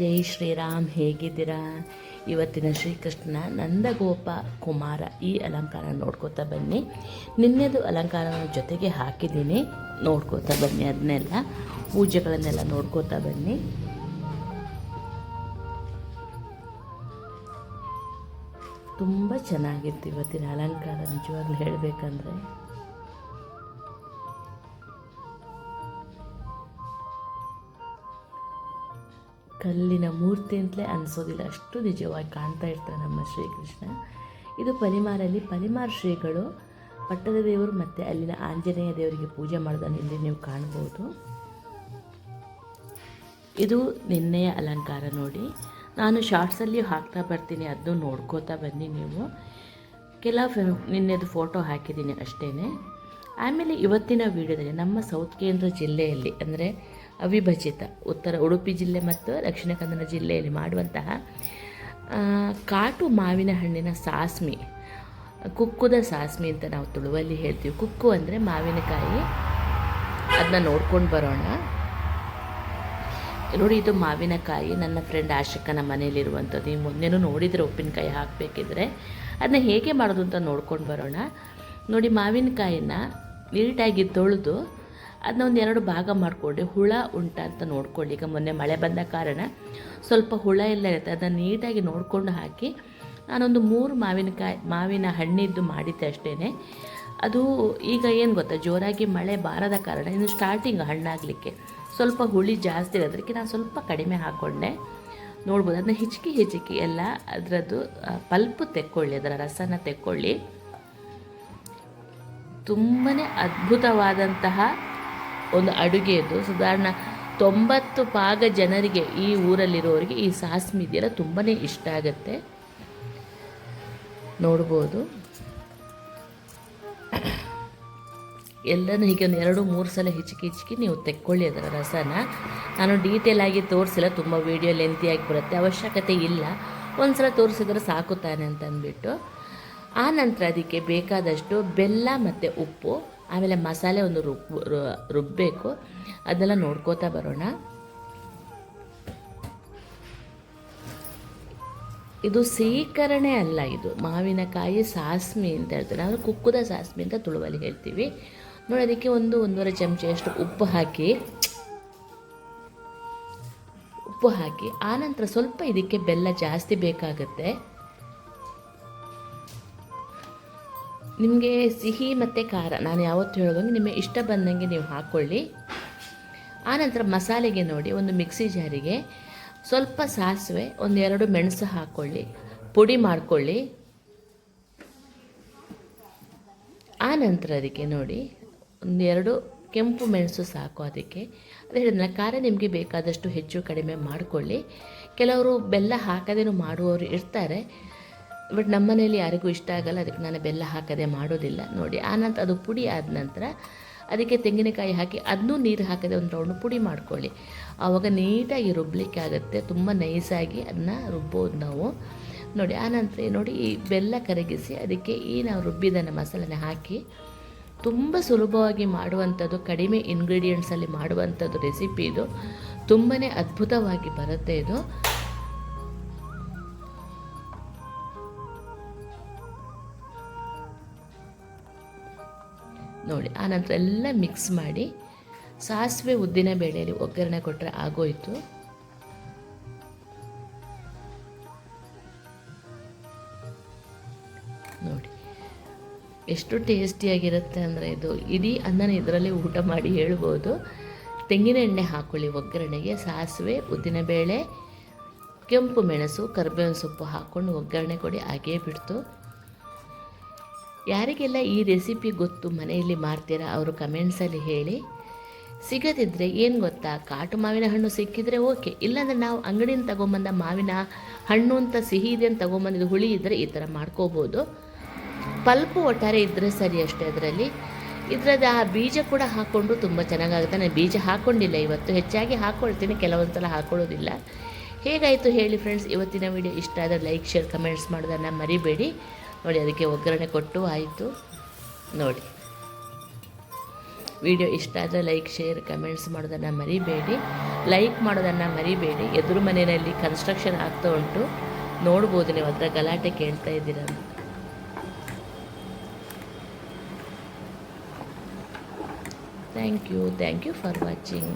ಜೈ ಶ್ರೀರಾಮ್. ಹೇಗಿದ್ದೀರಾ? ಇವತ್ತಿನ ಶ್ರೀಕೃಷ್ಣನ ನಂದಗೋಪ ಕುಮಾರ ಈ ಅಲಂಕಾರ ನೋಡ್ಕೋತಾ ಬನ್ನಿ. ನಿನ್ನೆದು ಅಲಂಕಾರನ ಜೊತೆಗೆ ಹಾಕಿದ್ದೀನಿ, ನೋಡ್ಕೋತಾ ಬನ್ನಿ. ಅದನ್ನೆಲ್ಲ ಪೂಜೆಗಳನ್ನೆಲ್ಲ ನೋಡ್ಕೋತಾ ಬನ್ನಿ. ತುಂಬ ಚೆನ್ನಾಗಿತ್ತು ಇವತ್ತಿನ ಅಲಂಕಾರ, ನಿಜವಾಗ್ಲೂ ಹೇಳಬೇಕಂದ್ರೆ. ಕಲ್ಲಿನ ಮೂರ್ತಿ ಅಂತಲೇ ಅನಿಸೋದಿಲ್ಲ, ಅಷ್ಟು ನಿಜವಾಗಿ ಕಾಣ್ತಾ ಇರ್ತಾರೆ ನಮ್ಮ ಶ್ರೀಕೃಷ್ಣ. ಇದು ಪರಿಮಾರಲ್ಲಿ ಪರಿಮಾರ ಶ್ರೀಗಳು ಪಟ್ಟದ ದೇವರು ಮತ್ತು ಅಲ್ಲಿನ ಆಂಜನೇಯ ದೇವರಿಗೆ ಪೂಜೆ ಮಾಡೋದನ್ನು ಇಲ್ಲಿ ನೀವು ಕಾಣ್ಬೋದು. ಇದು ನಿನ್ನೆಯ ಅಲಂಕಾರ ನೋಡಿ. ನಾನು ಶಾರ್ಟ್ಸಲ್ಲಿ ಹಾಕ್ತಾ ಬರ್ತೀನಿ, ಅದನ್ನು ನೋಡ್ಕೋತಾ ಬನ್ನಿ ನೀವು. ನಿನ್ನೆದು ಫೋಟೋ ಹಾಕಿದ್ದೀನಿ ಅಷ್ಟೇ. ಆಮೇಲೆ ಇವತ್ತಿನ ವಿಡಿಯೋದಲ್ಲಿ ನಮ್ಮ ಸೌತ್ ಕೇಂದ್ರ ಜಿಲ್ಲೆಯಲ್ಲಿ ಅಂದರೆ ಅವಿಭಜಿತ ಉತ್ತರ ಉಡುಪಿ ಜಿಲ್ಲೆ ಮತ್ತು ದಕ್ಷಿಣ ಕನ್ನಡ ಜಿಲ್ಲೆಯಲ್ಲಿ ಮಾಡುವಂತಹ ಕಾಟು ಮಾವಿನ ಹಣ್ಣಿನ ಸಾಸ್ಮಿ, ಕುಕ್ಕುದ ಸಾಸ್ಮಿ ಅಂತ ನಾವು ತುಳುವಲ್ಲಿ ಹೇಳ್ತೀವಿ. ಕುಕ್ಕು ಅಂದರೆ ಮಾವಿನಕಾಯಿ, ಅದನ್ನ ನೋಡ್ಕೊಂಡು ಬರೋಣ. ನೋಡಿ, ಇದು ಮಾವಿನಕಾಯಿ ನನ್ನ ಫ್ರೆಂಡ್ ಆಶಿಕನ ಮನೆಯಲ್ಲಿರುವಂಥದ್ದು. ನೀವು ಮೊನ್ನೆನೂ ನೋಡಿದರೆ ಉಪ್ಪಿನಕಾಯಿ ಹಾಕಬೇಕಿದ್ರೆ ಅದನ್ನ ಹೇಗೆ ಮಾಡೋದು ಅಂತ ನೋಡ್ಕೊಂಡು ಬರೋಣ. ನೋಡಿ, ಮಾವಿನಕಾಯಿನ ನೀಟಾಗಿ ತೊಳೆದು ಅದನ್ನ ಒಂದು 2 ಭಾಗ ಮಾಡಿಕೊಂಡು ಹುಳ ಉಂಟಾ ಅಂತ ನೋಡ್ಕೊಳ್ಳಿ. ಈಗ ಮೊನ್ನೆ ಮಳೆ ಬಂದ ಕಾರಣ ಸ್ವಲ್ಪ ಹುಳ ಎಲ್ಲ ಇರುತ್ತೆ, ಅದನ್ನು ನೀಟಾಗಿ ನೋಡಿಕೊಂಡು ಹಾಕಿ. ನಾನೊಂದು 3 ಮಾವಿನ ಹಣ್ಣಿದ್ದು ಮಾಡಿದ್ದೆ ಅಷ್ಟೇ. ಅದು ಈಗ ಏನು ಗೊತ್ತಾ, ಜೋರಾಗಿ ಮಳೆ ಬಾರದ ಕಾರಣ ಇನ್ನು ಸ್ಟಾರ್ಟಿಂಗ್ ಹಣ್ಣಾಗಲಿಕ್ಕೆ ಸ್ವಲ್ಪ ಹುಳಿ ಜಾಸ್ತಿ ಇರೋದಕ್ಕೆ ನಾನು ಸ್ವಲ್ಪ ಕಡಿಮೆ ಹಾಕ್ಕೊಂಡೆ. ನೋಡ್ಬೋದು, ಅದನ್ನ ಹಿಚಕಿ ಎಲ್ಲ ಅದರದ್ದು ಪಲ್ಪು ತೆಕ್ಕೊಳ್ಳಿ, ಅದರ ರಸನ ತೆಕ್ಕೊಳ್ಳಿ. ತುಂಬಾ ಅದ್ಭುತವಾದಂತಹ ಒಂದು ಅಡುಗೆ ಇದು. ಸಾಧಾರಣ 90 ಭಾಗ ಜನರಿಗೆ, ಈ ಊರಲ್ಲಿರೋರಿಗೆ ಈ ಸಾಸ್ಮಿ ಇದೆಯಲ್ಲ ತುಂಬಾ ಇಷ್ಟ ಆಗುತ್ತೆ. ನೋಡ್ಬೋದು, ಎಲ್ಲನೂ ಹೀಗೆ ಒಂದು 2-3 ಸಲ ಹಿಚಕಿ ನೀವು ತೆಕ್ಕೊಳ್ಳಿ ಅದರ ರಸನ. ನಾನು ಡೀಟೇಲ್ ಆಗಿ ತೋರಿಸಿಲ್ಲ, ತುಂಬ ವೀಡಿಯೋ ಲೆಂತಿಯಾಗಿ ಬರುತ್ತೆ, ಅವಶ್ಯಕತೆ ಇಲ್ಲ. ಒಂದು ಸಲ ತೋರಿಸಿದ್ರೆ ಸಾಕು ತಾನೆ ಅಂತ ಅಂದ್ಬಿಟ್ಟು. ಆ ನಂತರ ಅದಕ್ಕೆ ಬೇಕಾದಷ್ಟು ಬೆಲ್ಲ ಮತ್ತು ಉಪ್ಪು, ಆಮೇಲೆ ಮಸಾಲೆ ಒಂದು ರುಬ್ಬಬೇಕು. ಅದನ್ನೆಲ್ಲ ನೋಡ್ಕೋತಾ ಬರೋಣ. ಇದು ಸೀಕರಣೆ ಅಲ್ಲ, ಇದು ಮಾವಿನಕಾಯಿ ಸಾಸ್ಮಿ ಅಂತ ಹೇಳ್ತಾರೆ. ನಾವು ಕುಕ್ಕುದ ಸಾಸ್ಮಿ ಅಂತ ತುಳುವಲ್ಲಿ ಹೇಳ್ತೀವಿ. ನೋಡಿ, ಅದಕ್ಕೆ 1-1.5 ಚಮಚೆಯಷ್ಟು ಉಪ್ಪು ಹಾಕಿ ಆನಂತರ ಸ್ವಲ್ಪ ಇದಕ್ಕೆ ಬೆಲ್ಲ ಜಾಸ್ತಿ ಬೇಕಾಗುತ್ತೆ. ನಿಮಗೆ ಸಿಹಿ ಮತ್ತು ಖಾರ ನಾನು ಯಾವತ್ತೂ ಹೇಳೋದಂಗೆ ನಿಮಗೆ ಇಷ್ಟ ಬಂದಂಗೆ ನೀವು ಹಾಕ್ಕೊಳ್ಳಿ. ಆನಂತರ ಮಸಾಲೆಗೆ ನೋಡಿ, ಒಂದು ಮಿಕ್ಸಿ ಜಾರಿಗೆ ಸ್ವಲ್ಪ ಸಾಸಿವೆ, 1-2 ಮೆಣಸು ಹಾಕ್ಕೊಳ್ಳಿ, ಪುಡಿ ಮಾಡ್ಕೊಳ್ಳಿ. ಆನಂತರ ಅದಕ್ಕೆ ನೋಡಿ 1-2 ಕೆಂಪು ಮೆಣಸು ಸಾಕು. ಅದಕ್ಕೆ ಅದು ಹೇಳಿದ್ನ ಖಾರ ನಿಮಗೆ ಬೇಕಾದಷ್ಟು ಹೆಚ್ಚು ಕಡಿಮೆ ಮಾಡಿಕೊಳ್ಳಿ. ಕೆಲವರು ಬೆಲ್ಲ ಹಾಕದೇನು ಮಾಡುವವರು ಇರ್ತಾರೆ, ಬಟ್ ನಮ್ಮ ಮನೆಯಲ್ಲಿ ಯಾರಿಗೂ ಇಷ್ಟ ಆಗಲ್ಲ, ಅದಕ್ಕೆ ನಾನು ಬೆಲ್ಲ ಹಾಕದೆ ಮಾಡೋದಿಲ್ಲ. ನೋಡಿ, ಆನಂತರ ಅದು ಪುಡಿ ಆದ ನಂತರ ಅದಕ್ಕೆ ತೆಂಗಿನಕಾಯಿ ಹಾಕಿ ಅದನ್ನೂ ನೀರು ಹಾಕದೆ ಒಂದು ರೌಂಡ್ ಪುಡಿ ಮಾಡ್ಕೊಳ್ಳಿ. ಆವಾಗ ನೀಟಾಗಿ ರುಬ್ಬಲಿಕ್ಕೆ ಆಗುತ್ತೆ, ತುಂಬ ನೈಸಾಗಿ ಅದನ್ನ ರುಬ್ಬೋದು ನಾವು. ನೋಡಿ, ಆನಂತರ ನೋಡಿ, ಈ ಬೆಲ್ಲ ಕರಗಿಸಿ ಅದಕ್ಕೆ ಈ ನಾವು ರುಬ್ಬಿದ್ದನ್ನು ಮಸಾಲೆನ ಹಾಕಿ, ತುಂಬ ಸುಲಭವಾಗಿ ಮಾಡುವಂಥದ್ದು, ಕಡಿಮೆ ಇಂಗ್ರೀಡಿಯೆಂಟ್ಸಲ್ಲಿ ಮಾಡುವಂಥದ್ದು ರೆಸಿಪಿ ಇದು. ತುಂಬಾ ಅದ್ಭುತವಾಗಿ ಬರುತ್ತೆ ಇದು. ನೋಡಿ, ಆನಂತರ ಎಲ್ಲ ಮಿಕ್ಸ್ ಮಾಡಿ ಸಾಸಿವೆ ಉದ್ದಿನ ಬೇಳೆಯಲ್ಲಿ ಒಗ್ಗರಣೆ ಕೊಟ್ಟರೆ ಆಗೋಯಿತು. ನೋಡಿ ಎಷ್ಟು ಟೇಸ್ಟಿಯಾಗಿರುತ್ತೆ ಅಂದರೆ, ಇದು ಇಡೀ ಅನ್ನನ ಇದರಲ್ಲಿ ಊಟ ಮಾಡಿ ಹೇಳ್ಬೋದು. ತೆಂಗಿನ ಎಣ್ಣೆ ಹಾಕ್ಕೊಳ್ಳಿ ಒಗ್ಗರಣೆಗೆ. ಸಾಸಿವೆ, ಉದ್ದಿನಬೇಳೆ, ಕೆಂಪು ಮೆಣಸು, ಕರಿಬೇವಿನ ಸೊಪ್ಪು ಹಾಕ್ಕೊಂಡು ಒಗ್ಗರಣೆ ಕೊಡಿ, ಹಾಗೇ ಬಿಡ್ತು. ಯಾರಿಗೆಲ್ಲ ಈ ರೆಸಿಪಿ ಗೊತ್ತು, ಮನೆಯಲ್ಲಿ ಮಾಡ್ತೀರಾ, ಅವರು ಕಮೆಂಟ್ಸಲ್ಲಿ ಹೇಳಿ. ಸಿಗದಿದ್ದರೆ ಏನು ಗೊತ್ತಾ, ಕಾಟು ಮಾವಿನ ಹಣ್ಣು ಸಿಕ್ಕಿದರೆ ಓಕೆ, ಇಲ್ಲಾಂದರೆ ನಾವು ಅಂಗಡಿಯಿಂದ ತೊಗೊಂಬಂದ ಮಾವಿನ ಹಣ್ಣು ಅಂತ ಸಿಹಿ ಇದೆ ಅಂತ ತೊಗೊಂಬಂದಿದ್ದು ಹುಳಿ ಇದ್ದರೆ ಈ ಥರ ಮಾಡ್ಕೋಬೋದು. ಪಲ್ಪು ಒಟ್ಟಾರೆ ಇದ್ದರೆ ಸರಿ ಅಷ್ಟೇ. ಇದರದ್ದು ಆ ಬೀಜ ಕೂಡ ಹಾಕ್ಕೊಂಡು ತುಂಬ ಚೆನ್ನಾಗಾಗುತ್ತೆ. ನಾನು ಬೀಜ ಹಾಕ್ಕೊಂಡಿಲ್ಲ ಇವತ್ತು, ಹೆಚ್ಚಾಗಿ ಹಾಕ್ಕೊಳ್ತೀನಿ, ಕೆಲವೊಂದು ಸಲ ಹಾಕ್ಕೊಳ್ಳೋದಿಲ್ಲ. ಹೇಗಾಯಿತು ಹೇಳಿ ಫ್ರೆಂಡ್ಸ್. ಇವತ್ತಿನ ವಿಡಿಯೋ ಇಷ್ಟ ಆದರೆ ಲೈಕ್, ಶೇರ್, ಕಮೆಂಟ್ಸ್ ಮಾಡೋದನ್ನು ಮರಿಬೇಡಿ. ನೋಡಿ, ಅದಕ್ಕೆ ಒಗ್ಗರಣೆ ಕೊಟ್ಟು ಆಯಿತು. ನೋಡಿ, ವಿಡಿಯೋ ಇಷ್ಟ ಆದರೆ ಲೈಕ್ ಶೇರ್ ಕಮೆಂಟ್ಸ್ ಮಾಡೋದನ್ನು ಮರಿಬೇಡಿ. ಲೈಕ್ ಮಾಡೋದನ್ನು ಮರಿಬೇಡಿ. ಎದುರು ಮನೆಯಲ್ಲಿ ಕನ್ಸ್ಟ್ರಕ್ಷನ್ ಆಗ್ತಾ ಉಂಟು, ನೋಡ್ಬೋದು ನೀವು, ಅದರ ಗಲಾಟೆ ಕೇಳ್ತಾ ಇದ್ದೀರ. Thank you for watching.